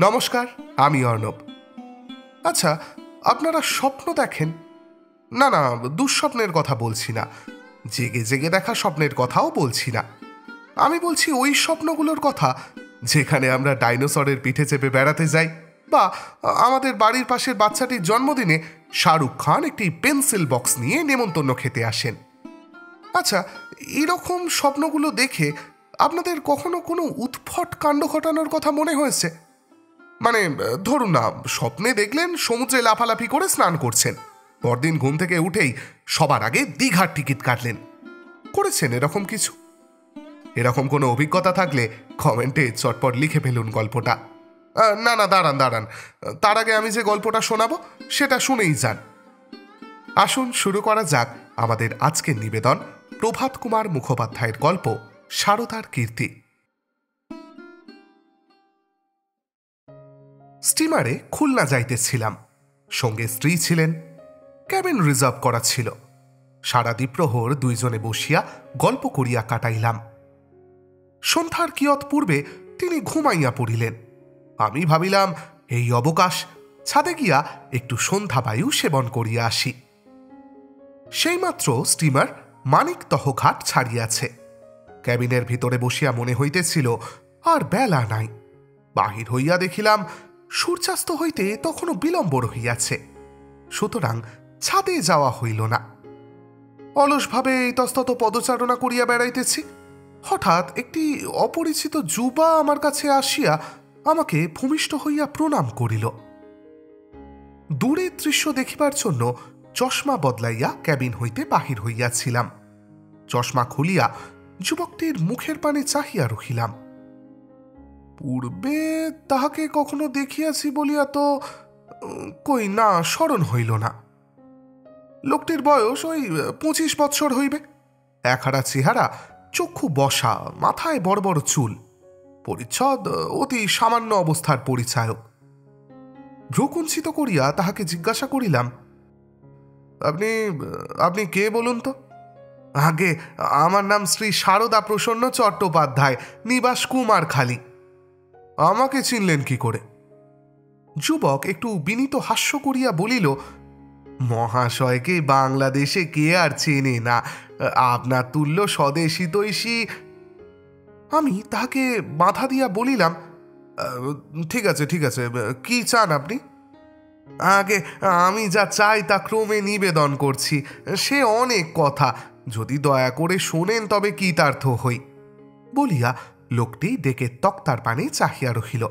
নমস্কার, আমি অর্ণব। আচ্ছা, আপনারা স্বপ্ন দেখেন? না না, দুঃস্বপ্নের কথা বলছি না, জেগে জেগে দেখা স্বপ্নের কথাও বলছি না। আমি বলছি ওই স্বপ্নগুলোর কথা যেখানে আমরা ডাইনোসরের পিঠে চেপে বেড়াতে যাই, বা আমাদের বাড়ির পাশের বাচ্চাটির জন্মদিনে শাহরুখ খান একটি পেন্সিল বক্স নিয়ে নেমন্তন্ন খেতে আসেন। আচ্ছা, এরকম স্বপ্নগুলো দেখে আপনাদের কখনো কোনো উদ্ভট কাণ্ড ঘটানোর কথা মনে হয়েছে? মানে ধরুন না, স্বপ্নে দেখলেন সমুদ্রে লাফালাফি করে স্নান করছেন, পরদিন ঘুম থেকে উঠেই সবার আগে দীঘার টিকিট কাটলেন। করেছেন এরকম কিছু? এরকম কোনো অভিজ্ঞতা থাকলে কমেন্টে চটপট লিখে ফেলুন গল্পটা। না না, দাঁড়ান দাঁড়ান, তার আগে আমি যে গল্পটা শোনাবো সেটা শুনেই যান। আসুন শুরু করা যাক আমাদের আজকের নিবেদন, প্রভাত কুমার মুখোপাধ্যায়ের গল্প সারদার কীর্তি। স্টিমারে খুলনা যাইতেছিলাম, সঙ্গে স্ত্রী ছিলেন। ক্যাবিন রিজার্ভ করা ছিল। সারা দ্বীপ্রহর দুইজনে বসিয়া গল্প করিয়া কাটাইলাম। সন্ধ্যার কিয়ৎ পূর্বে তিনি ঘুমাইয়া পড়িলেন। আমি ভাবিলাম এই অবকাশ ছাদে গিয়া একটু সন্ধ্যাবায়ু সেবন করিয়া আসি। সেইমাত্র স্টিমার মানিকতহ ঘাট ছাড়িয়াছে। ক্যাবিনের ভিতরে বসিয়া মনে হইতেছিল আর বেলা নাই। বাহির হইয়া দেখিলাম সূর্যাস্ত হইতে তখনও বিলম্ব রহিয়াছে, সুতরাং ছাদে যাওয়া হইল না। অলসভাবে ইতস্তত পদচারণা করিয়া বেড়াইতেছি, হঠাৎ একটি অপরিচিত যুবা আমার কাছে আসিয়া আমাকে ভূমিষ্ঠ হইয়া প্রণাম করিল। দূরের দৃশ্য দেখিবার জন্য চশমা বদলাইয়া ক্যাবিন হইতে বাহির হইয়াছিলাম। চশমা খুলিয়া যুবকটির মুখের পানে চাহিয়া রহিলাম। পূর্বে তাহাকে কখনো দেখিয়াছি বলিয়া তো কই না, স্মরণ হইল না। লোকটির বয়স ওই 25 বৎসর হইবে। একহারা চেহারা, চক্ষু বসা, মাথায় বড় বড় চুল, পরিচ্ছদ অতি সামান্য অবস্থার পরিচায়ক। ভ্রুকুঞ্চিত করিয়া তাহাকে জিজ্ঞাসা করিলাম, আপনি আপনি কে বলুন তো? আগে, আমার নাম শ্রী সারদা প্রসন্ন চট্টোপাধ্যায়, নিবাস কুমারখালী। আমাকে চিনলেন কি করে? যুবক একটু বিনীত হাস্য করিয়া বলিল, মহাশয়কে বাংলাদেশে কে আর চেনে না, আপনার তুল্য স্বদেশী তৈশী। আমি তাহাকে বাধা দিয়া বলিলাম, ঠিক আছে ঠিক আছে, কি চান আপনি? আগে, আমি যা চাই তা ক্রমে নিবেদন করছি, সে অনেক কথা, যদি দয়া করে শোনেন তবে কৃতার্থ হই বলিয়া লোকটি ডেকে তক্তার পানে চাহিয়া রহিল।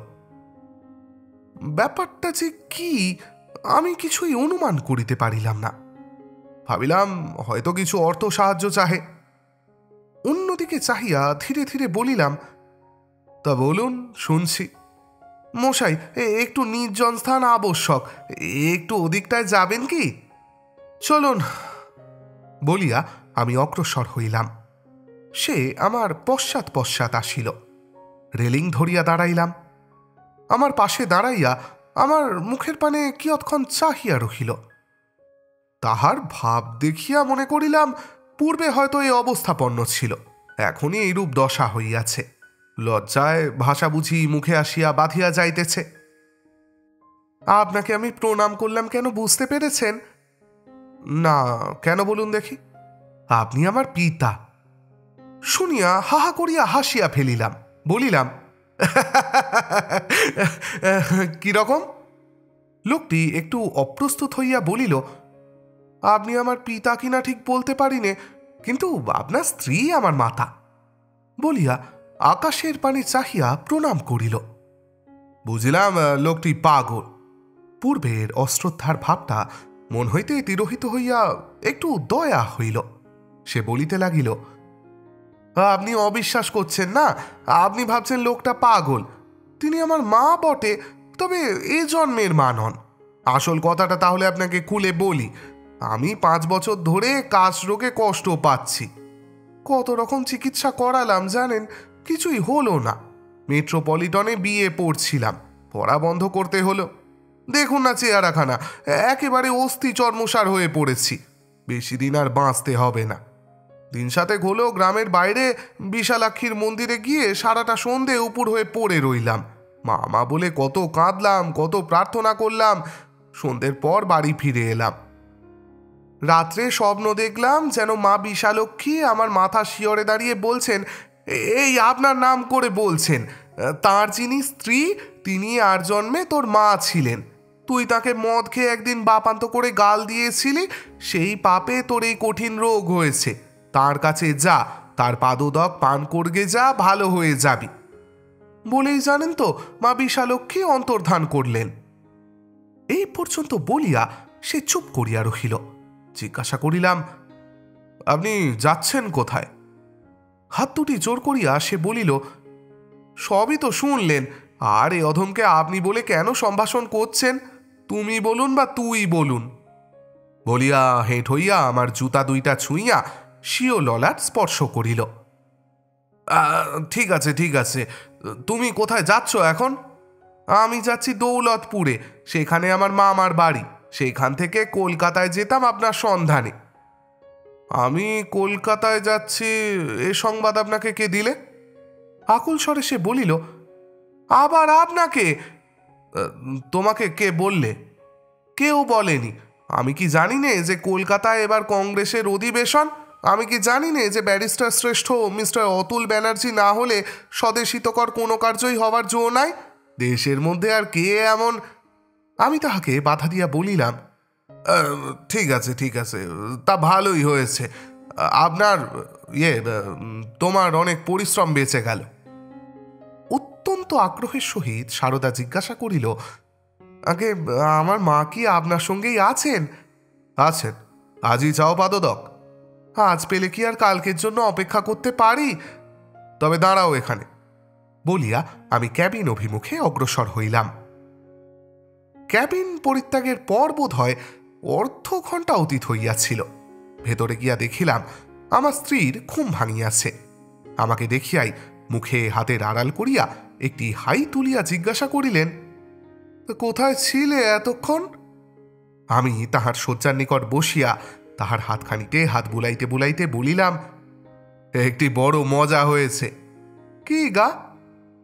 ব্যাপারটা যে কি আমি কিছুই অনুমান করিতে পারিলাম না। ভাবিলাম হয়তো কিছু অর্থ সাহায্য চাহে। অন্যদিকে চাহিয়া ধীরে ধীরে বলিলাম, তা বলুন, শুনছি। মশাই, একটু নির্জন স্থান আবশ্যক, একটু ওদিকটায় যাবেন কি? চলুন বলিয়া আমি অগ্রসর হইলাম। সে আমার পশ্চাৎ পশ্চাৎ আসিল। রেলিং ধরিয়া দাঁড়াইলাম। আমার পাশে দাঁড়াইয়া আমার মুখের পানে কিয়ৎক্ষণ চাহিয়া রহিল। তাহার ভাব দেখিয়া মনে করিলাম পূর্বে হয়তো এই অবস্থাপন্ন ছিল, এখনই এইরূপ দশা হইয়াছে। লজ্জায় ভাষা বুঝি মুখে আসিয়া বাঁধিয়া যাইতেছে। আপনাকে আমি প্রণাম করলাম কেন বুঝতে পেরেছেন? না, কেন বলুন দেখি? আপনি আমার পিতা। শুনিয়া হাহা করিয়া হাসিয়া ফেলিলাম। বলিলাম, কিরকম? লোকটি একটু অপ্রস্তুত হইয়া বলিল, আপনি আমার পিতা কিনা ঠিক বলতে পারিনে, কিন্তু আপনার স্ত্রী আমার মাতা বলিয়া আকাশের পানে চাহিয়া প্রণাম করিল। বুঝিলাম লোকটি পাগল। পূর্বের অশ্রদ্ধার ভাবটা মন হইতে তিরোহিত হইয়া একটু দয়া হইল। সে বলিতে লাগিল, আপনি অবিশ্বাস করছেন না, আপনি ভাবছেন লোকটা পাগল। তিনি আমার মা বটে, তবে এ জন্মের মা নন। আসল কথাটা তাহলে আপনাকে খুলে বলি, আমি 5 বছর ধরে কাশ রোগে কষ্ট পাচ্ছি। কত রকম চিকিৎসা করালাম জানেন, কিছুই হলো না। মেট্রোপলিটনে বিয়ে পড়ছিলাম, পড়া বন্ধ করতে হলো। দেখুন না চেহারাখানা, একেবারে অস্থি চর্মসার হয়ে পড়েছি। বেশি দিন আর বাঁচতে হবে না। 3-7 হলেও গ্রামের বাইরে বিশালাক্ষীর মন্দিরে গিয়ে সারাটা সন্ধে উপুর হয়ে পড়ে রইলাম। মামা বলে কত কাঁদলাম, কত প্রার্থনা করলাম, সন্ধ্যের পর বাড়ি ফিরে এলাম। রাত্রে স্বপ্ন দেখলাম যেন মা বিশালক্ষী আমার মাথা শিয়রে দাঁড়িয়ে বলছেন, এই আপনার নাম করে বলছেন, তার যিনি স্ত্রী তিনি আর জন্মে তোর মা ছিলেন। তুই তাকে মদ খেয়ে একদিন বাপান্ত করে গাল দিয়েছিলি, সেই পাপে তোর এই কঠিন রোগ হয়েছে। তার কাছে যা, তার পাদোদক পান করগে যা, ভালো হয়ে যাবি। বলেই জানেন তো মা বিশালক্ষী অন্তর্ধান করলেন। এই পর্যন্ত বলিয়া সে চুপ করিয়া রহিল। জিজ্ঞাসা করিলাম, আপনি যাচ্ছেন কোথায়? হাত দুটি জোর করিয়া সে বলিল, সবই তো শুনলেন, আর এ অধমকে আপনি বলে কেন সম্ভাষণ করছেন? তুমি বলুন বা তুই বলুন। বলিয়া হেঁট হইয়া আমার জুতা দুইটা ছুঁইয়া স্বীয় ললাট স্পর্শ করিল। ঠিক আছে, ঠিক আছে, তুমি কোথায় যাচ্ছ এখন? আমি যাচ্ছি দৌলতপুরে, সেখানে আমার মামার বাড়ি। সেইখান থেকে কলকাতায় যেতাম আপনার সন্ধানে। আমি কলকাতায় যাচ্ছি এ সংবাদ আপনাকে কে দিলে? আকুল স্বরে সে বলিল, আবার আপনাকে? তোমাকে কে বললে? কেউ বলেনি। আমি কি জানি নে যে কলকাতায় এবার কংগ্রেসের অধিবেশন? আমি কি জানি নে যে ব্যারিস্টার শ্রেষ্ঠ মিস্টার অতুল ব্যানার্জি না হলে স্বদেশিতকর কোনো কার্যই হবার জো নাই? দেশের মধ্যে আর কে এমন? আমি তাহাকে বাধা দিয়া বলিলাম, ঠিক আছে, ঠিক আছে, তা ভালোই হয়েছে। আপনার তোমার অনেক পরিশ্রম বেঁচে গেল। অত্যন্ত আগ্রহের সহিত সারদা জিজ্ঞাসা করিল, আগে আমার মা কি আপনার সঙ্গেই আছেন? আছেন। আজই চাও পাদোদক? আজ পেলে কি আর কালকের জন্য অপেক্ষা করতে পারি? তবে দাঁড়াও এখানে, বলিয়া আমি ক্যাবিন অভিমুখে অগ্রসর হইলাম। ক্যাবিন পরিত্যাগের পর বোধ হয় অর্ধ ঘণ্টা অতীত হইয়াছিল। ভেতরে গিয়া দেখিলাম আমার স্ত্রীর ঘুম ভাঙিয়াছে। আমাকে দেখিয়াই মুখে হাতের আড়াল করিয়া একটি হাই তুলিয়া জিজ্ঞাসা করিলেন, কোথায় ছিলে এতক্ষণ? আমি তাহার শয্যার নিকট বসিয়া তাহার হাতখানিতে হাত বুলাইতে বুলাইতে বলিলাম, একটি বড় মজা হয়েছে। কি গা?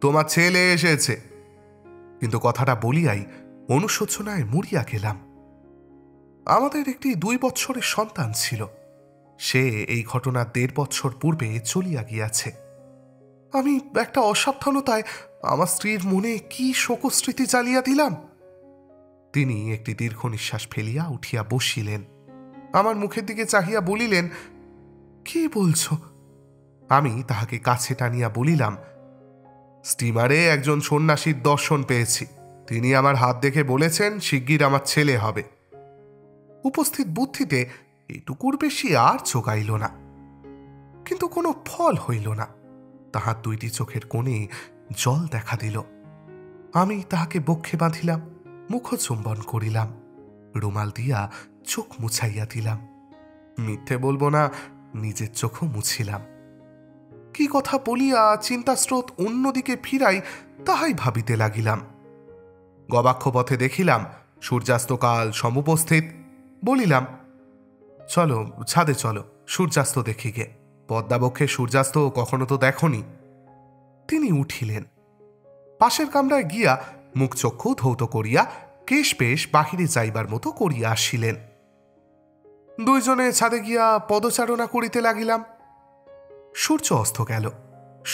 তোমার ছেলে এসেছে। কিন্তু কথাটা বলিয়াই অনুশোচনায় মরিয়া গেলাম। আমাদের একটি 2 বৎসরের সন্তান ছিল। সে এই ঘটনার 1.5 বৎসর পূর্বে চলিয়া গিয়াছে। আমি একটা অসাবধানতায় আমার স্ত্রীর মনে কি শোকস্মৃতি জ্বালিয়া দিলাম। তিনি একটি দীর্ঘ নিঃশ্বাস ফেলিয়া উঠিয়া বসিলেন। আমার মুখের দিকে চাহিয়া বলিলেন, কি বলছ? আমি তাহাকে কাছে টানিয়া বলিলাম, স্টিমারে একজন সন্ন্যাসীর দর্শন পেয়েছি। তিনি আমার হাত দেখে বলেছেন শিগগির আমার ছেলে হবে। উপস্থিত বুদ্ধিতে এটুকুর বেশি আর চোগাইল না। কিন্তু কোনো ফল হইল না। তাহার 2টি চোখের কোণে জল দেখা দিল। আমি তাহাকে বক্ষে বাঁধিলাম, মুখ চুম্বন করিলাম, রুমাল দিয়া চোখ মুছাইয়া দিলাম। মিথ্যে বলবো না, নিজের চোখও মুছিলাম। কি কথা বলিয়া চিন্তাস্রোত অন্যদিকে ফিরাই তাহাই ভাবিতে লাগিলাম। গবাক্ষ পথে দেখিলাম সূর্যাস্তকাল সমুপস্থিত। বলিলাম, চলো ছাদে চলো, সূর্যাস্ত দেখি গে। পদ্মাবক্ষে সূর্যাস্ত কখনো তো দেখনি। তিনি উঠিলেন। পাশের কামরায় গিয়া মুখ চক্ষু ধৌত করিয়া কেশ বেশ বাহিরে যাইবার মতো করিয়া আসিলেন। 2 জনে ছাদে গিয়া পদচারণা করিতে লাগিলাম। সূর্য অস্ত গেল,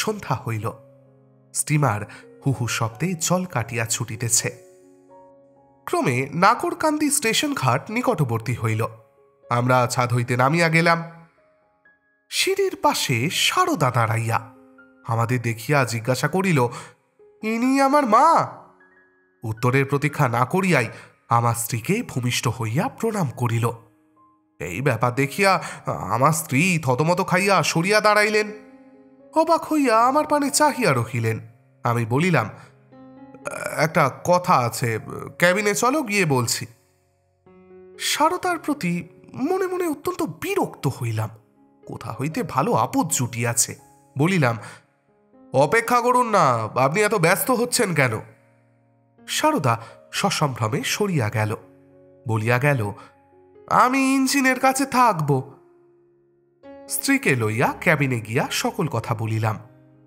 সন্ধ্যা হইল। স্টিমার হুহু শব্দে জল কাটিয়া ছুটিতেছে। ক্রমে নাগরকান্দি স্টেশন ঘাট নিকটবর্তী হইল। আমরা ছাদ হইতে নামিয়া গেলাম। সিঁড়ির পাশে সারদা দাঁড়াইয়া আমাদের দেখিয়া জিজ্ঞাসা করিল, ইনি আমার মা? উত্তরের প্রতীক্ষা না করিয়াই আমার স্ত্রীকে ভূমিষ্ঠ হইয়া প্রণাম করিল। এই ব্যাপার দেখিয়া আমার স্ত্রী থতমত খাইয়া সরিয়া দাঁড়াইলেন। অবাক হইয়া আমার পানে চাহিয়া রহিলেন। আমি বলিলাম, একটা কথা আছে, ক্যাবিনে চলো, গিয়ে বলছি। সারদার প্রতি মনে মনে অত্যন্ত বিরক্ত হইলাম। কোথা হইতে ভালো আপদ জুটিয়াছে। বলিলাম, অপেক্ষা করুন না, আপনি এত ব্যস্ত হচ্ছেন কেন? সারদা সসম্ভ্রমে সরিয়া গেল। বলিয়া গেল, আমি ইঞ্জিনের কাছে থাকব। স্ত্রীকে লইয়া ক্যাবিনে গিয়া সকল কথা বলিলাম।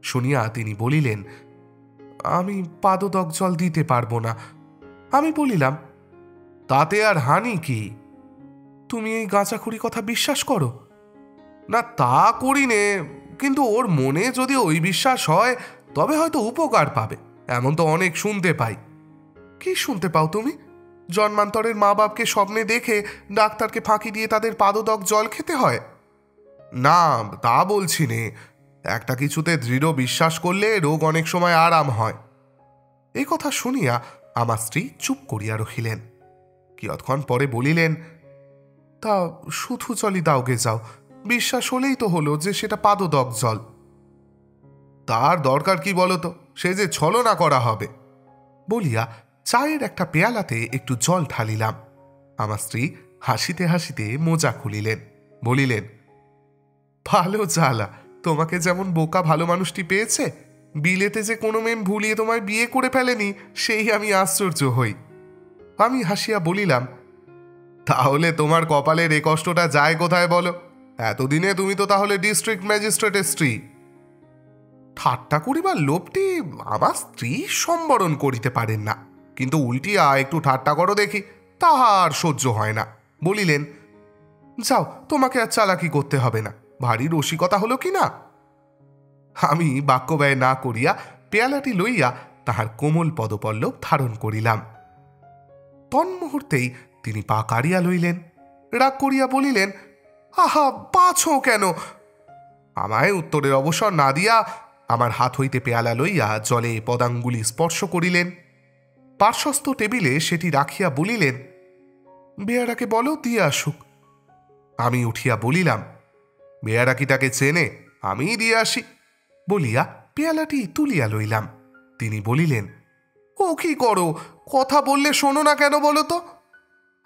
শুনিয়া তিনি বলিলেন, আমি পাদদক জল দিতে পারবো না। আমি বলিলাম, তাতে আর হানি কি? তুমি এই গাঁজাখুরি কথা বিশ্বাস করো? না, তা করি নে, কিন্তু ওর মনে যদি ওই বিশ্বাস হয় তবে হয়তো উপকার পাবে, এমন তো অনেক শুনতে পাই। কি শুনতে পাও তুমি? জন্মান্তরের মা বাপকে স্বপ্নে দেখে ডাক্তারকে ফাঁকি দিয়ে তাদের পাদদক জল খেতে হয়? না, তা বলছি নে, একটা কিছুতে দৃঢ় বিশ্বাস করলে রোগ অনেক সময় আরাম হয়। এই কথা শুনিয়া আমার স্ত্রী চুপ করিয়া রহিলেন। কিয়ৎক্ষণ পরে বলিলেন, তা শুধু জলই দাওগে যাও, বিশ্বাস হলেই তো হলো যে সেটা পাদদক জল। তার দরকার কি বলতো, সে যে ছলনা করা হবে। বলিয়া চায়ের একটা পেয়ালাতে একটু জল ঢালিলাম। আমার স্ত্রী হাসিতে হাসিতে মোজা খুলিলেন, বলিলেন, ভালো জ্বালা, তোমাকে যেমন বোকা ভালো মানুষটি পেয়েছে, বিলেতে যে কোনো মেম ভুলিয়ে তোমায় বিয়ে করে ফেলেনি সেই আমি আশ্চর্য হই। আমি হাসিয়া বলিলাম, তাহলে তোমার কপালের এ কষ্টটা যায় কোথায় বলো? এতদিনে তুমি তো তাহলে ডিস্ট্রিক্ট ম্যাজিস্ট্রেটের স্ত্রী। ঠাট্টা করিবার লোভটি আমার স্ত্রী সম্বরণ করিতে পারেন না, কিন্তু উল্টিয়া একটু ঠাট্টা করো দেখি, তাহার সহ্য হয় না। বলিলেন, যাও, তোমাকে আর চালাকি করতে হবে না, ভারী রসিকতা হলো কি না। আমি বাক্য ব্যয় না করিয়া পেয়ালাটি লইয়া তাহার কোমল পদপল্লব ধারণ করিলাম। তন্মুহূর্তেই তিনি পা কাড়িয়া লইলেন, রাগ করিয়া বলিলেন, আহা, পাছো কেন? আমায় উত্তরের অবসর না দিয়া আমার হাত হইতে পেয়ালা লইয়া জলে পদাঙ্গুলি স্পর্শ করিলেন। পার্শ্বস্থ টেবিলে সেটি রাখিয়া বলিলেন, বেয়ারাকে বলো দিয়ে আসুক। আমি উঠিয়া বলিলাম, বেয়ারা কি তাকে চেনে? আমিই দিয়ে আসি। বলিয়া পেয়ালাটি তুলিয়া লইলাম। তিনি বলিলেন, ও কি করো, কথা বললে শোনো না কেন বলো তো?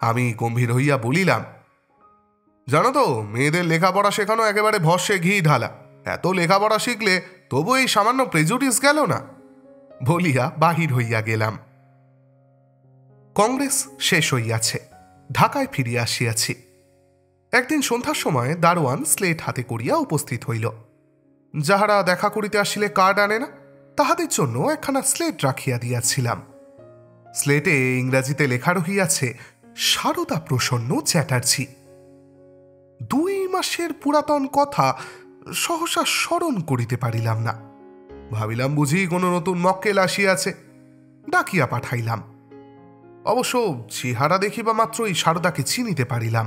আমি গম্ভীর হইয়া বলিলাম, জানো তো, মেয়েদের লেখাপড়া শেখানো একেবারে ভস্যে ঘি ঢালা, এত লেখাপড়া শিখলে তবু এই সামান্য প্রেজুডিস গেল না। বলিয়া বাহির হইয়া গেলাম। কংগ্রেস শেষ হইয়াছে, ঢাকায় ফিরিয়া আসিয়াছি। একদিন সন্ধ্যার সময় দারোয়ান স্লেট হাতে করিয়া উপস্থিত হইল। যাহারা দেখা করিতে আসিলে কার্ড আনে না, তাহাদের জন্য একখানা স্লেট রাখিয়া দিয়াছিলাম। স্লেটে ইংরাজিতে লেখা রহিয়াছে, সারদা প্রসন্ন চ্যাটার্জি। 2 মাসের পুরাতন কথা সহসা স্মরণ করিতে পারিলাম না। ভাবিলাম বুঝি কোনো নতুন মক্কেল আসিয়াছে, ডাকিয়া পাঠাইলাম। অবশ্য চেহারা দেখিবা মাত্রই সারদাকে চিনিতে পারিলাম।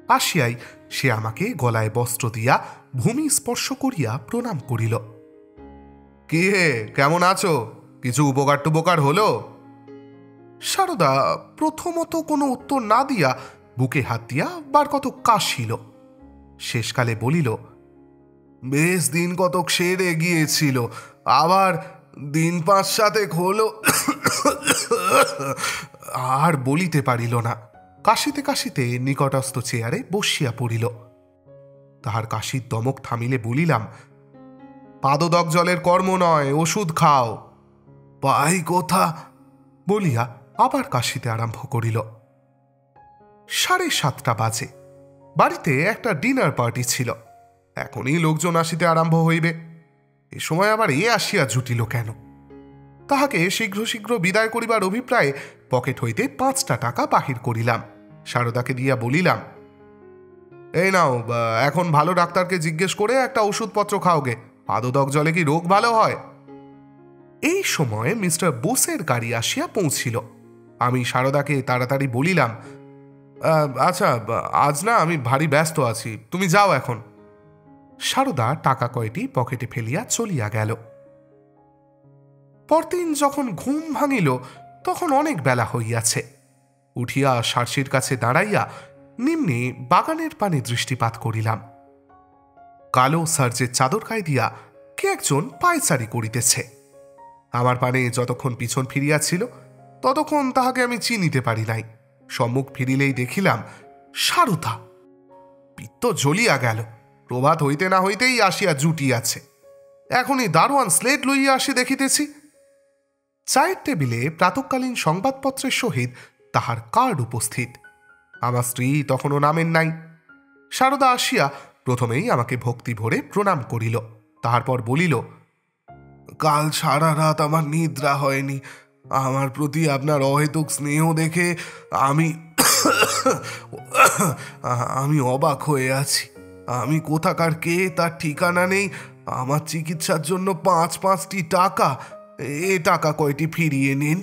আসিয়াই সে আমাকে গলায় বস্ত্র দিয়া ভূমি স্পর্শ করিয়া প্রণাম করিল। কি হে, কেমন আছো? কিছু উপকার টুপকার হলো? সারদা প্রথমত কোনো উত্তর না দিয়া বুকে হাত দিয়া বার কত কাশিল। শেষকালে বলিল, বেশ দিন কতক সেরে গিয়েছিল, আবার দিন 5-7 হলো। আর বলিতে পারিল না, কাশিতে কাশিতে নিকটস্থ চেয়ারে বসিয়া পড়িল। তাহার কাশির দমক থামিলে বলিলাম, পাদদক জলের কর্ম নয়, ওষুধ খাও। পাই কোথা? বলিয়া আবার কাশিতে আরম্ভ করিল। 7:30 বাজে। বাড়িতে একটা ডিনার পার্টি ছিল, এখনই লোকজন আসিতে আরম্ভ হইবে। এ সময় আবার এ আসিয়া জুটিল কেন? তাহাকে শীঘ্র শীঘ্র বিদায় করিবার অভিপ্রায়ে পকেট হইতে 5টা টাকা বাহির করিলাম। সারদাকে দিয়া বলিলাম, এই নাও, এখন ভালো ডাক্তারকে জিজ্ঞেস করে একটা ওষুধপত্র খাওগে, পাদদক জলে কি রোগ ভালো হয়? এই সময় মিস্টার বোসের গাড়ি আসিয়া পৌঁছিল। আমি সারদাকে তাড়াতাড়ি বলিলাম, আচ্ছা, আজ না আমি ভারী ব্যস্ত আছি, তুমি যাও এখন। সারদা টাকা কয়টি পকেটে ফেলিয়া চলিয়া গেল। পরদিন যখন ঘুম ভাঙিল তখন অনেক বেলা হইয়াছে। উঠিয়া সার্সির কাছে দাঁড়াইয়া নিম্নে বাগানের পানে দৃষ্টিপাত করিলাম। কালো সার্জের চাদর গায়ে দিয়া কে একজন পায়চারি করিতেছে। আমার পানে যতক্ষণ পিছন ফিরিয়াছিল ততক্ষণ তাহাকে আমি চিনিতে পারি নাই। সম্মুখ ফিরিলেই দেখিলাম সারদা। পিত্ত জ্বলিয়া গেল। প্রভাত হইতে না হইতেই আসিয়া জুটিয়াছে। এখনই দারোয়ান স্লেট লইয়া আসি দেখিতেছি। চায়ের টেবিলে প্রাতঃকালীন সংবাদপত্রের সহিত তাহার কার্ড উপস্থিত। আমার স্ত্রী তখনও নামেন নাই। সারদা আসিয়া প্রথমেই আমাকে ভক্তি ভরে প্রণাম করিল, তাহার পর বলিল, কাল সারা রাত আমার নিদ্রা হয়নি। আমার প্রতি আপনার অহেতুক স্নেহ দেখে আমি আমি অবাক হয়ে আছি। আমি কোথাকার কে তার ঠিকানা নেই। আমার চিকিৎসার জন্য ৫টি টাকা, এ টাকা কয়টি ফিরিয়ে নিন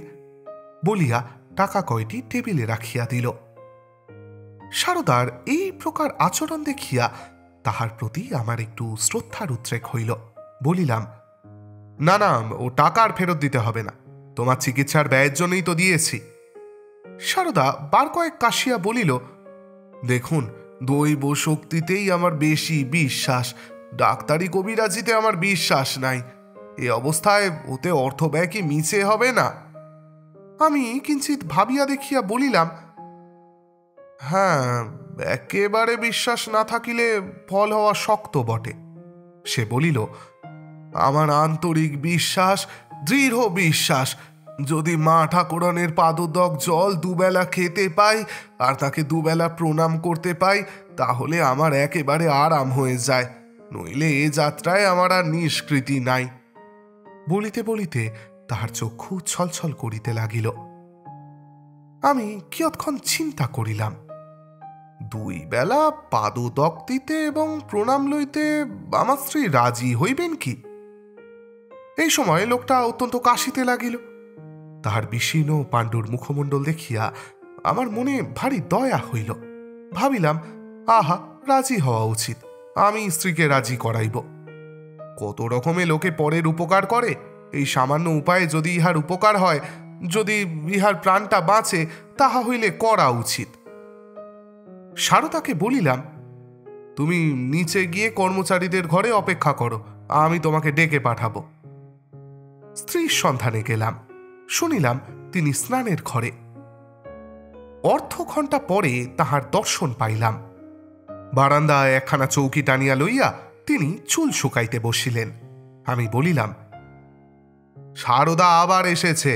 বলিয়া টাকা কয়টি টেবিলে রাখিয়া দিল। সারদার এই প্রকার আচরণ দেখিয়া তাহার প্রতি আমার একটু শ্রদ্ধার উদ্রেক হইল। বলিলাম, না না, ও টাকা আর ফেরত দিতে হবে না, তোমার চিকিৎসার ব্যয়ের জন্যই তো দিয়েছি। সারদা বার কয়েক কাশিয়া বলিল, দেখুন, দৈব শক্তিতেই আমার বেশি বিশ্বাস, ডাক্তারি কবিরাজিতে আমার বিশ্বাস নাই। এ অবস্থায় ওতে অর্থ ব্যয় কি মিছে হবে না? আমি কিঞ্চিত ভাবিয়া দেখিয়া বলিলাম, হ্যাঁ, একেবারে বিশ্বাস না থাকিলে ফল হওয়া শক্ত বটে। সে বলিল, আমার আন্তরিক বিশ্বাস, দৃঢ় বিশ্বাস, যদি মা ঠাকুরানের পাদোদক জল দুবেলা খেতে পাই আর তাকে দুবেলা প্রণাম করতে পাই, তাহলে আমার একেবারে আরাম হয়ে যায়, নইলে এ যাত্রায় আমার আর নিষ্কৃতি নাই। বলিতে বলিতে তাহার চক্ষু ছলছল করিতে লাগিল। আমি কিয়ৎক্ষণ চিন্তা করিলাম। 2 বেলা পাদোদক দিতে এবং প্রণাম লইতে আমার স্ত্রী রাজি হইবেন কি? এই সময় লোকটা অত্যন্ত কাশিতে লাগিল। তাহার বিষীণ পাণ্ডুর মুখমণ্ডল দেখিয়া আমার মনে ভারী দয়া হইল। ভাবিলাম, আহা, রাজি হওয়া উচিত, আমি স্ত্রীকে রাজি করাইব। কত রকমে লোকে পরের উপকার করে, এই সামান্য উপায়ে যদি ইহার উপকার হয়, যদি ইহার প্রাণটা বাঁচে, তাহা হইলে করা উচিত। সারদাকে বলিলাম, তুমি নিচে গিয়ে কর্মচারীদের ঘরে অপেক্ষা করো, আমি তোমাকে ডেকে পাঠাবো। স্ত্রীর সন্ধানে গেলাম। শুনিলাম তিনি স্নানের ঘরে। অর্ধঘণ্টা পরে তাহার দর্শন পাইলাম। বারান্দায় একখানা চৌকি টানিয়া লইয়া তিনি চুল শুকাইতে বসিলেন। আমি বলিলাম, সারদা আবার এসেছে।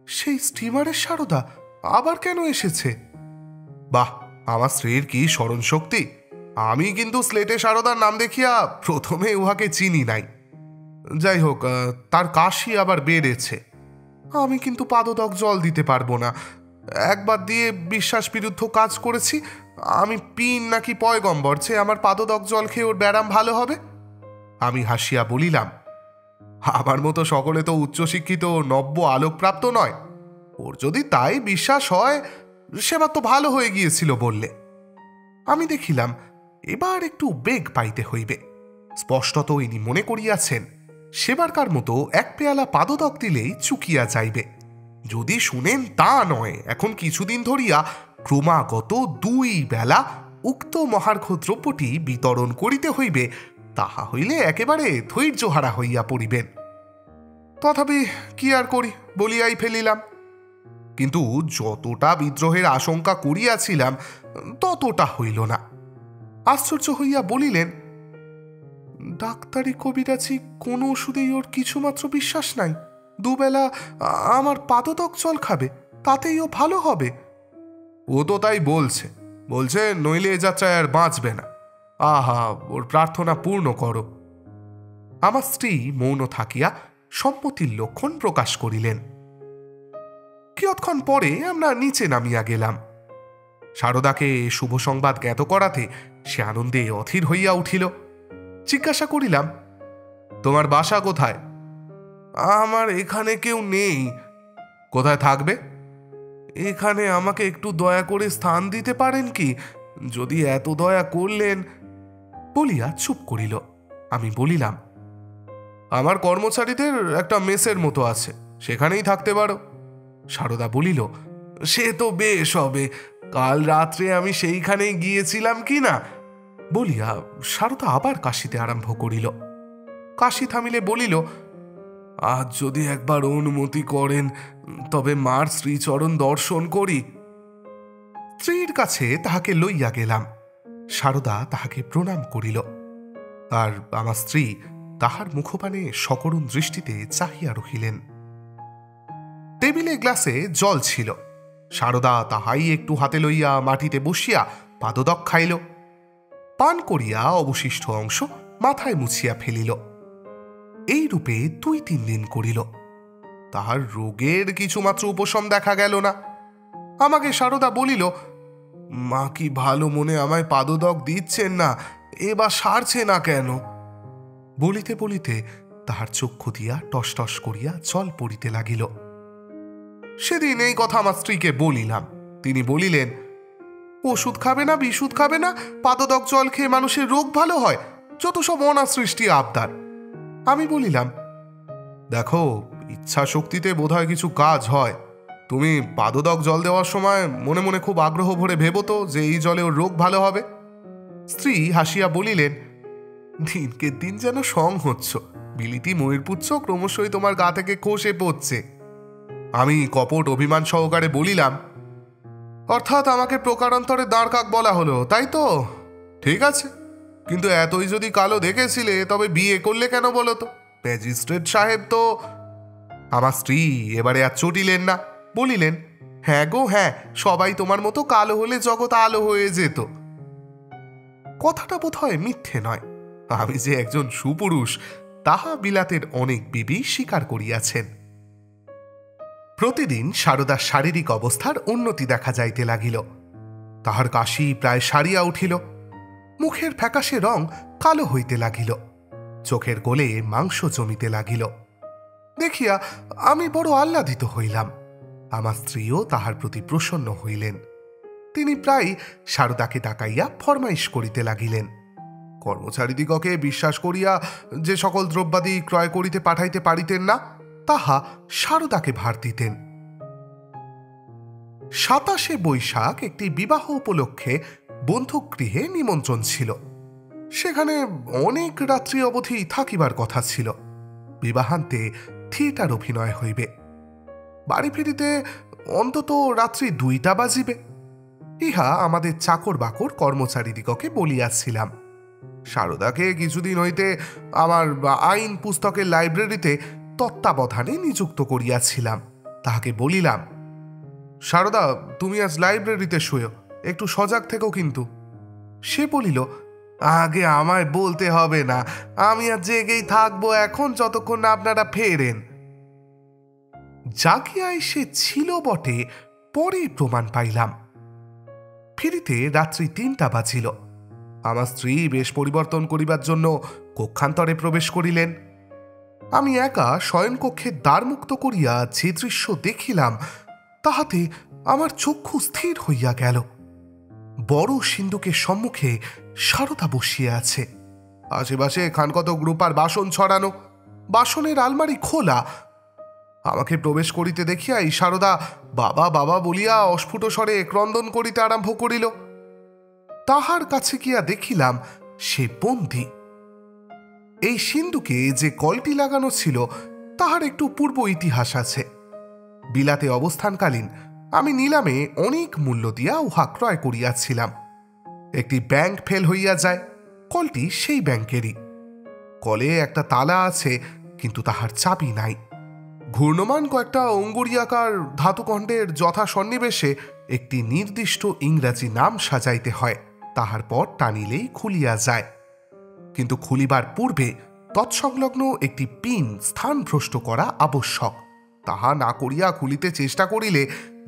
সেই স্টিমারের সারদা আবার কেন এসেছে? বাহ, আমার স্ত্রীর কি স্মরণ শক্তি! আমি কিন্তু স্লেটে সারদার নাম দেখিয়া প্রথমে উহাকে চিনি নাই। যাই হোক, তার কাশি আবার বেড়েছে। আমি কিন্তু পাদোদক জল দিতে পারবো না। একবার দিয়ে বিশ্বাস বিরুদ্ধ কাজ করেছি। আমি পিন নাকি পয়গম্বর যে আমার পাদোদক জল খেয়ে ওর ব্যারাম ভালো হবে? আমি হাসিয়া বলিলাম, আমার মতো সকলে তো উচ্চশিক্ষিত নব্য আলোকপ্রাপ্ত নয়। ওর যদি তাই বিশ্বাস হয়, সেবার তো ভালো হয়ে গিয়েছিল বললে। আমি দেখিলাম এবার একটু বেগ পাইতে হইবে। স্পষ্টত ইনি মনে করিয়াছেন সেবারকার মতো 1 পেয়ালা পাদোদক দিলেই চুকিয়া যাইবে। যদি শুনেন তা নয়, এখন কিছুদিন ধরিয়া ক্রমাগত 2 বেলা উক্ত মহার্ঘ দ্রব্যটি বিতরণ করিতে হইবে, তাহা হইলে একেবারে ধৈর্যহারা হইয়া পড়িবেন। তথাপি কি আর করি বলিয়াই ফেলিলাম। কিন্তু যতটা বিদ্রোহের আশঙ্কা করিয়াছিলাম ততটা হইল না। আশ্চর্য হইয়া বলিলেন, ডাক্তারি কবিরাজি কোন ওষুধেই ওর কিছুমাত্র বিশ্বাস নাই? 2 বেলা আমার পাদোদক জল খাবে, তাতেই ও ভালো হবে? ও তো তাই বলছে, নইলে এ যাত্রায় আর বাঁচবে না। আহা, ওর প্রার্থনা পূর্ণ করো। আমার স্ত্রী মৌন থাকিয়া সম্মতির লক্ষণ প্রকাশ করিলেন। কিয়ৎক্ষণ পরে আমরা নিচে নামিয়া গেলাম। সারদাকে শুভ সংবাদ জ্ঞাত করাতে সে আনন্দে অধীর হইয়া উঠিল। জিজ্ঞাসা করিলাম, তোমার বাসা কোথায়? আমার এখানে কেউ নেই। কোথায় থাকবে? এখানে আমাকে একটু দয়া করে স্থান দিতে পারেন কি, যদি এত দয়া করলেন। বলিয়া চুপ করিল। আমি বলিলাম, আমার কর্মচারীদের একটা মেসের মতো আছে, সেখানেই থাকতে পারো। সারদা বলিল, সে তো বেশ হবে, কাল রাত্রে আমি সেইখানেই গিয়েছিলাম কি না। বলিয়া সারদা আবার কাশিতে আরম্ভ করিল। কাশি থামিলে বলিল, আজ যদি একবার অনুমতি করেন, তবে মার শ্রীচরণ দর্শন করি। স্ত্রীর কাছে তাহাকে লইয়া গেলাম। সারদা তাহাকে প্রণাম করিল, আর আমার স্ত্রী তাহার মুখপানে সকরুণ দৃষ্টিতে চাহিয়া রহিলেন। টেবিলে গ্লাসে জল ছিল। সারদা তাহাই একটু হাতে লইয়া মাটিতে বসিয়া পাদোদক খাইল। পান করিয়া অবশিষ্ট অংশ মাথায় মুছিয়া ফেলিল। এই রূপে 2-3 দিন করিল। তাহার রোগের কিছুমাত্র উপশম দেখা গেল না। আমাকে সারদা বলিল, মা কি ভালো মনে আমায় পাদদক দিচ্ছেন না, এবার সারছে না কেন? বলিতে বলিতে তাহার চক্ষু দিয়া টস টস করিয়া জল পড়িতে লাগিল। সেদিন এই কথা আমার স্ত্রীকে বলিলাম। তিনি বলিলেন, ওষুধ খাবে না, বিশুদ্ধ খাবে না, পাদদক জল খেয়ে মানুষের রোগ ভালো হয়, যত সব অনাসৃষ্টি আবদার। আমি বলিলাম, দেখো, ইচ্ছা শক্তিতে বোধহয় কিছু কাজ হয়। তুমি পাদদক জল দেওয়ার সময় মনে মনে খুব আগ্রহ ভরে ভেবো তো যে এই জলে ওর রোগ ভালো হবে। স্ত্রী হাসিয়া বলিলেন, দিনকে দিন যেন সং হচ্ছ, বিলিতি ময়ূরপুচ্ছ ক্রমশই তোমার গা থেকে খসে পড়ছে। আমি কপট অভিমান সহকারে বলিলাম, অর্থাৎ আমাকে প্রকারান্তরে দাঁড় কাক বলা হলো, তাই তো? ঠিক আছে, কিন্তু এতই যদি কালো দেখেছিলে তবে বিয়ে করলে কেন বলো তো? ম্যাজিস্ট্রেট সাহেব তো। আমার স্ত্রী এবারে আর চটিলেন না, বলিলেন, হ্যাঁ গো হ্যাঁ, সবাই তোমার মতো কালো হলে জগৎ আলো হয়ে যেত। কথাটা বোধ হয় মিথ্যে নয়। আমি যে একজন সুপুরুষ তাহা বিলাতের অনেক বিবি স্বীকার করিয়াছেন। প্রতিদিন সারদার শারীরিক অবস্থার উন্নতি দেখা যাইতে লাগিল। তাহার কাশি প্রায় সারিয়া উঠিল, মুখের ফ্যাকাশে রং কালো হইতে লাগিল, চোখের কোলে মাংস জমিতে লাগিল। দেখিয়া আমি বড় আহ্লাদিত হইলাম। আমার স্ত্রীও তাহার প্রতি প্রসন্ন হইলেন। তিনি প্রায় সারদাকে ডাকাইয়া ফরমাইশ করিতে লাগিলেন। কর্মচারীদিগকে বিশ্বাস করিয়া যে সকল দ্রব্যাদি ক্রয় করিতে পাঠাইতে পারিতেন না, তাহা সারদাকে ভার দিতেন। 27শে বৈশাখ একটি বিবাহ উপলক্ষে বন্ধুগৃহে নিমন্ত্রণ ছিল। সেখানে অনেক রাত্রি অবধি থাকিবার কথা ছিল। বিবাহান্তে থিয়েটার অভিনয় হইবে। বাড়ি ফিরিতে অন্তত রাত্রি 2টা বাজিবে। ইহা আমাদের চাকর বাকর কর্মচারীদিগকে বলিয়াছিলাম। সারদাকে কিছুদিন হইতে আমার আইন পুস্তকের লাইব্রেরিতে তত্ত্বাবধানে নিযুক্ত করিয়াছিলাম। তাহাকে বলিলাম, সারদা, তুমি আজ লাইব্রেরিতে শুয়ো, একটু সজাগ থেকো কিন্তু। সে বলিল, আগে আমায় বলতে হবে না, আমি আর জেগেই থাকবো এখন যতক্ষণ না আপনারা ফেরেন। জাগিয়ায় সে ছিল বটে, পরে প্রমাণ পাইলাম। ফিরিতে রাত্রি 3টা বাজিল। আমার স্ত্রী বেশ পরিবর্তন করিবার জন্য কক্ষান্তরে প্রবেশ করিলেন। আমি একা শয়নকক্ষের দ্বার মুক্ত করিয়া যে দৃশ্য দেখিলাম, তাহাতে আমার চক্ষু স্থির হইয়া গেল। বড় সিন্ধুকের সম্মুখে সারদা বসিয়া আছে। আশেপাশে খানকতক রূপার বাসন ছড়ানো, বাসনের আলমারি খোলা। আমাকে প্রবেশ করিতে দেখিয়াই সারদা বাবা বাবা বলিয়া অস্ফুট স্বরে ক্রন্দন করিতে আরম্ভ করিল। তাহার কাছে গিয়া দেখিলাম সে বন্দী। এই সিন্ধুকে যে কলটি লাগানো ছিল তাহার একটু পূর্ব ইতিহাস আছে। বিলাতে অবস্থানকালীন আমি নিলামে অনেক মূল্য দিয়া উহা ক্রয় করিয়াছিলাম। একটি ব্যাংক ফেল হইয়া যায়, কলটি সেই ব্যাংকেরই। কলে একটা তালা আছে, কিন্তু তাহার চাবি নাই। ঘূর্ণমান কয়েকটা অঙ্গুরিয়াকার ধাতুখণ্ডের যথা সন্নিবেশে একটি নির্দিষ্ট ইংরাজি নাম সাজাইতে হয়, তাহার পর টানিলেই খুলিয়া যায়। কিন্তু খুলিবার পূর্বে তৎসংলগ্ন একটি পিন স্থানভ্রষ্ট করা আবশ্যক। তাহা না করিয়া খুলিতে চেষ্টা করিলে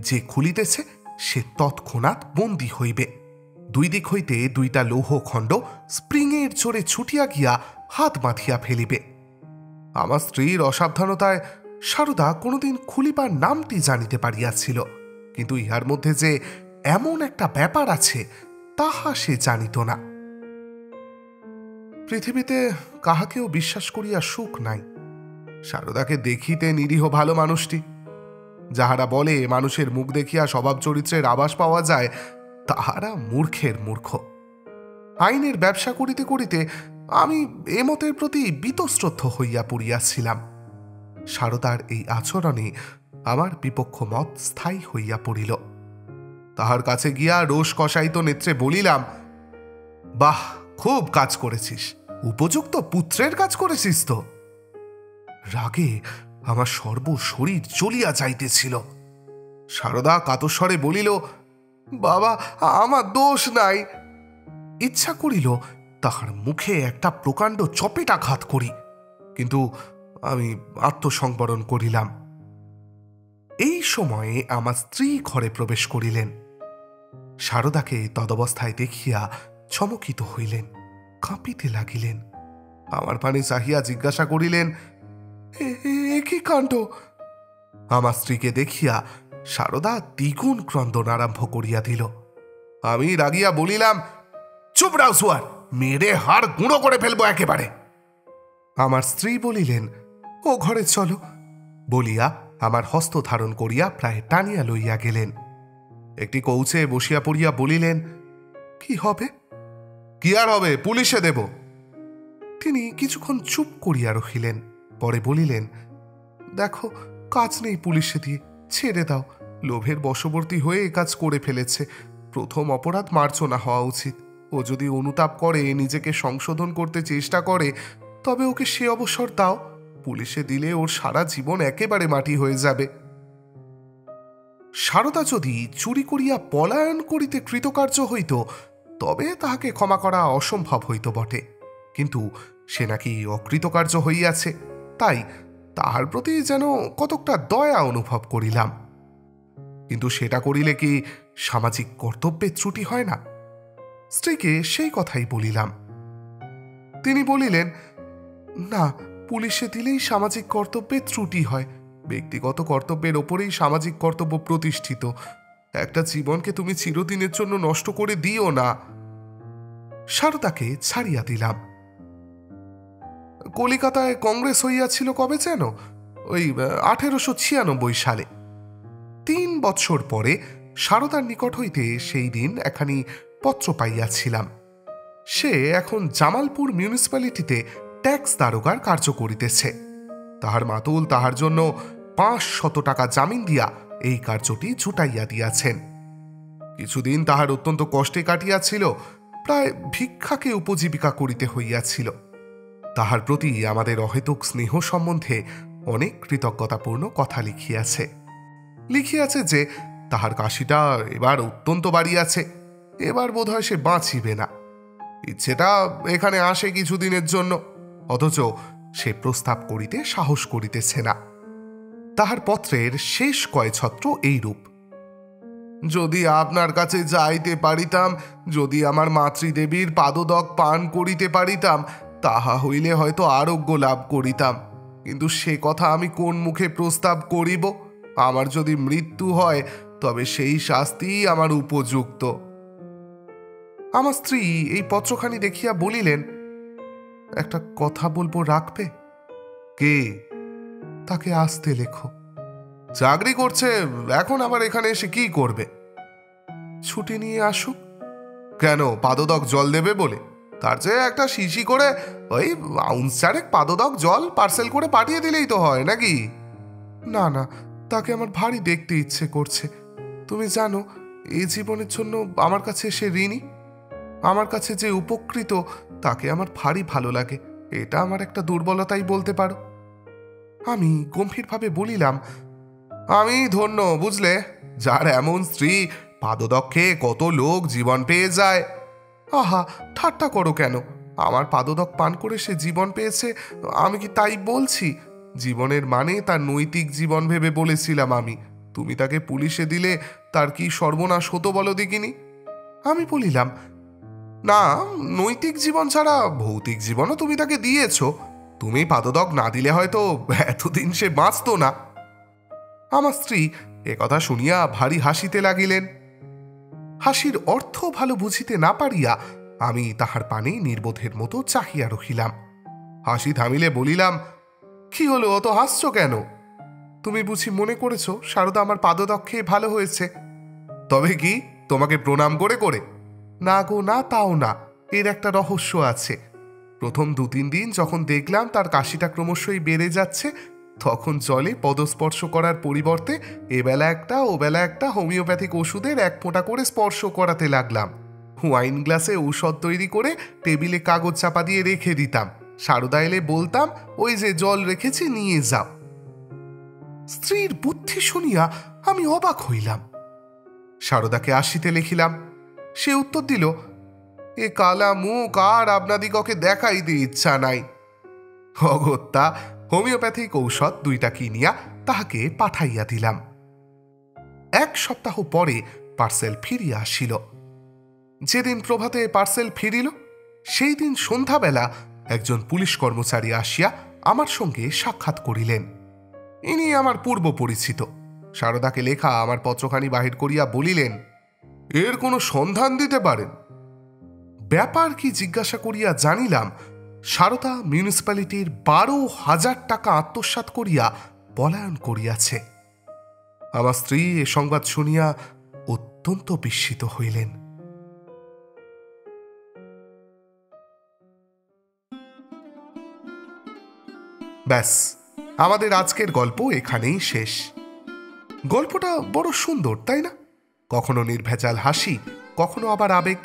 যে খুলিতেছে সে তৎক্ষণাৎ বন্দী হইবে। 2 দিক হইতে 2টা লৌহখণ্ড স্প্রিংয়ের জোরে ছুটিয়া গিয়া হাত বাঁধিয়া ফেলিবে। আমার স্ত্রীর অসাবধানতায় সারদা কোনোদিন খুলিবার নামটি জানিতে পারিয়াছিল, কিন্তু ইহার মধ্যে যে এমন একটা ব্যাপার আছে তাহা সে জানিত না। পৃথিবীতে কাহাকেও বিশ্বাস করিয়া সুখ নাই। সারদাকে দেখিতে নিরীহ ভালো মানুষটি। যাহারা বলে মানুষের মুখ দেখিয়া স্বভাব চরিত্রের আভাস পাওয়া যায়, তাহারা মূর্খের মূর্খ। আইনের ব্যবসা করিতে করিতে আমি এ মতের প্রতি বীতশ্রদ্ধ হইয়া পড়িয়াছিলাম। সারদার এই আচরণে আমার বিপক্ষ মত স্থায়ী হইয়া পড়িল। তাহার কাছে গিয়া রোষ কষায়িত নেত্রে বলিলাম, বাহ, খুব কাজ করেছিস, উপযুক্ত পুত্রের কাজ করেছিস তো। রাগে আমার সর্বশরীর জ্বলিয়া যাইতেছিল। সারদা কাতস্বরে বলিল, বাবা, আমার দোষ নাই। ইচ্ছা করিল তাহার মুখে একটা প্রকাণ্ড চপেটাঘাত করি, কিন্তু আমি আত্মসংবরণ করিলাম। এই সময়ে আমার স্ত্রী ঘরে প্রবেশ করিলেন। শারদাকে তদবস্থায় দেখিয়া চমকিত হইলেন, কাঁপিতে লাগিলেন। আমার পানে চাহিয়া জিজ্ঞাসা করিলেন, কি কাণ্ড? আমার স্ত্রীকে দেখিয়া শারদা দ্বিগুণ ক্রন্দন আরম্ভ করিয়া দিল। আমি রাগিয়া বলিলাম, চুপ রাউসুয়ার, মেরে হাড় গুঁড়ো করে ফেলবো একেবারে। আমার স্ত্রী বলিলেন, ও ঘরে চলো বলিয়া আমার হস্ত ধারণ করিয়া প্রায় টানিয়া লইয়া গেলেন। একটি কৌচে বসিয়া পড়িয়া বলিলেন, কি হবে? কি আর হবে, পুলিশে দেব। তিনি কিছুক্ষণ চুপ করিয়া রহিলেন, পরে বলিলেন, দেখো, কাজ নেই পুলিশে দিয়ে, ছেড়ে দাও। লোভের বশবর্তী হয়ে এ কাজ করে ফেলেছে। প্রথম অপরাধ মার্জনা হওয়া উচিত। ও যদি অনুতাপ করে, নিজেকে সংশোধন করতে চেষ্টা করে, তবে ওকে সে অবসর দাও। পুলিশে দিলে ওর সারা জীবন একেবারে মাটি হয়ে যাবে। শারদা যদি চুরি করিয়া পলায়ন করিতে কৃতকার্য হইত, তবে তাহাকে ক্ষমা করা অসম্ভব হইত বটে। কিন্তু সে নাকি অকৃতকার্য হইয়াছে, তাই তাহার প্রতি যেন কতকটা দয়া অনুভব করিলাম। কিন্তু সেটা করিলে কি সামাজিক কর্তব্যের ত্রুটি হয় না? স্ত্রীকে সেই কথাই বলিলাম। তিনি বলিলেন, না, পুলিশে দিলেই সামাজিক কর্তব্যের ত্রুটি হয়। ব্যক্তিগত কর্তব্যের ওপরেই সামাজিক কর্তব্য প্রতিষ্ঠিত। একটা জীবনকে তুমি চিরদিনের জন্য নষ্ট করে দিও না। শারদাকে ছাড়িয়া দিলাম। কলিকাতায় কংগ্রেস হইয়াছিল কবে যেন? ওই 1896 সালে। 3 বৎসর পরে শারদার নিকট হইতে সেই দিন একখানি পত্র পাইয়াছিলাম। সে এখন জামালপুর মিউনিসিপ্যালিটিতে ট্যাক্স দারোগার কার্য করিতেছে। তাহার মাতুল তাহার জন্য 500 টাকা জামিন দিয়া এই কার্যটি জুটাইয়া দিয়াছেন। কিছুদিন তাহার অত্যন্ত কষ্টে কাটিয়াছিল, প্রায় ভিক্ষাকে উপজীবিকা করিতে হইয়াছিল। তাহার প্রতি আমাদের অহেতুক স্নেহ সম্বন্ধে অনেক কৃতজ্ঞতাপূর্ণ কথা লিখিয়াছে যে তাহার কাশিটা এবার অত্যন্ত বাড়িয়াছে, এবার বোধহয় সে বাঁচিবে না। ইচ্ছেটা এখানে আসে কিছুদিনের জন্য, অথচ সে প্রস্তাব করিতে সাহস করিতেছে না। তাহার পত্রের শেষ কয় ছত্র এইরূপ: যদি আপনার কাছে যাইতে পারিতাম, যদি আমার মাতৃদেবীর পাদদক পান করিতে পারিতাম, তাহা হইলে হয়তো আরোগ্য লাভ করিতাম। কিন্তু সে কথা আমি কোন মুখে প্রস্তাব করিব? আমার যদি মৃত্যু হয়, তবে সেই শাস্তি আমার উপযুক্ত। আমার স্ত্রী এই পত্রখানি দেখিয়া বলিলেন, একটা কথা বলবো, রাখবে? কে? তাকে আসতে লেখো। চাকরি করছে, এখন আবার এখানে এসে কি করবে? ছুটি নিয়ে আসুক। কেন, পাদদক জল দেবে বলে? তার চেয়ে একটা শিশি করে ওই আউন্স চারেক পাদদক জল পার্সেল করে পাঠিয়ে দিলেই তো হয়, নাকি? না না, তাকে আমার ভারী দেখতে ইচ্ছে করছে। তুমি জানো, এই জীবনের জন্য আমার কাছে সে ঋণী। আমার কাছে যে উপকৃত, তাকে আমার ভারী ভালো লাগে। এটা আমার একটা দুর্বলতাই বলতে পারো। আমি গম্ভীরভাবে বলিলাম, আমি ধন্য, বুঝলে, যার এমন স্ত্রী। পাদদক্ষে কত লোক জীবন পেয়ে যায়। আহা, ঠাট্টা করো কেন? আমার পাদদক পান করে সে জীবন পেয়েছে, আমি কি তাই বলছি? জীবনের মানে তার নৈতিক জীবন ভেবে বলেছিলাম আমি। তুমি তাকে পুলিশে দিলে তার কি সর্বনাশ হতো বলো দেখিনি? আমি বলিলাম, না, নৈতিক জীবন ছাড়া ভৌতিক জীবনও তুমি তাকে দিয়েছ। তুমি পাদদক না দিলে হয়তো এতদিন সে বাঁচত না। আমার স্ত্রী একথা শুনিয়া ভারী হাসিতে লাগিলেন। হাসির অর্থ ভালো বুঝিতে না পারিয়া আমি তাহার পানে নির্বোধের মতো চাহিয়া রহিলাম। হাসি থামিলে বলিলাম, কি হলো, অত হাসছ কেন? তুমি বুঝি মনে করেছ শারদা আমার পাদদক্ষে ভালো হয়েছে? তবে কি তোমাকে প্রণাম করে করে? না গো না, তাও না, এর একটা রহস্য আছে। প্রথম 2-3 দিন যখন দেখলাম তার কাশিটা ক্রমশই বেড়ে যাচ্ছে, তখন জলে পদস্পর্শ করার পরিবর্তে এবেলা একটা ওবেলা একটা হোমিওপ্যাথিক ওষুধের 1 ফোঁটা করে স্পর্শ করাতে লাগলাম। ওয়াইন গ্লাসে ঔষধ তৈরি করে টেবিলে কাগজ চাপা দিয়ে রেখে দিতাম। শারদা এলে বলতাম, ওই যে জল রেখেছি, নিয়ে যাও। স্ত্রীর বুদ্ধি শুনিয়া আমি অবাক হইলাম। শারদাকে আসিতে লিখিলাম। সে উত্তর দিল, এ কালা মুখ আর আপনাদিগকে দেখাইতে ইচ্ছা নাই। অগত্যা হোমিওপ্যাথিক ঔষধ 2টা কিনিয়া তাহাকে পাঠাইয়া দিলাম। 1 সপ্তাহ পরে পার্সেল ফিরিয়া আসিল। যেদিন প্রভাতে পার্সেল ফিরিল সেই দিন সন্ধ্যাবেলা একজন পুলিশ কর্মচারী আসিয়া আমার সঙ্গে সাক্ষাৎ করিলেন। ইনি আমার পূর্ব পরিচিত। সারদাকে লেখা আমার পত্রখানি বাহির করিয়া বলিলেন, এর কোনো সন্ধান দিতে পারেন? ব্যাপার কি জিজ্ঞাসা করিয়া জানিলাম সারদা মিউনিসিপ্যালিটির 12,000 টাকা আত্মসাৎ করিয়া পলায়ন করিয়াছে। আমার স্ত্রী এ সংবাদ শুনিয়া অত্যন্ত বিস্মিত হইলেন। ব্যাস, আমাদের আজকের গল্প এখানেই শেষ। গল্পটা বড় সুন্দর, তাই না? কখনো নির্ভেজাল হাসি, কখনো আবার আবেগ।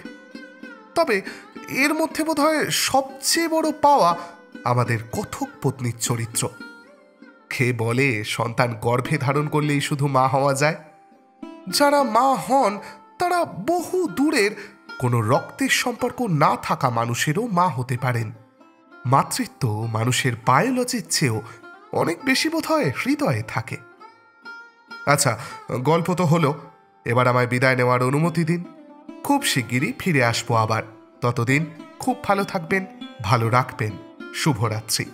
তবে এর মধ্যে বোধহয় সবচেয়ে বড় পাওয়া আমাদের কথক পত্নীর চরিত্র। কে বলে সন্তান গর্ভে ধারণ করলেই শুধু মা হওয়া যায়? যারা মা হন তারা বহু দূরের কোনো রক্তের সম্পর্ক না থাকা মানুষেরও মা হতে পারেন। মাতৃত্ব মানুষের বায়োলজির চেয়েও অনেক বেশি বোধহয় হৃদয়ে থাকে। আচ্ছা, গল্প তো হলো, এবার আমায় বিদায় নেওয়ার অনুমতি দিন। খুব শিগগিরই ফিরে আসবো আবার। ততদিন খুব ভালো থাকবেন, ভালো রাখবেন। শুভরাত্রি।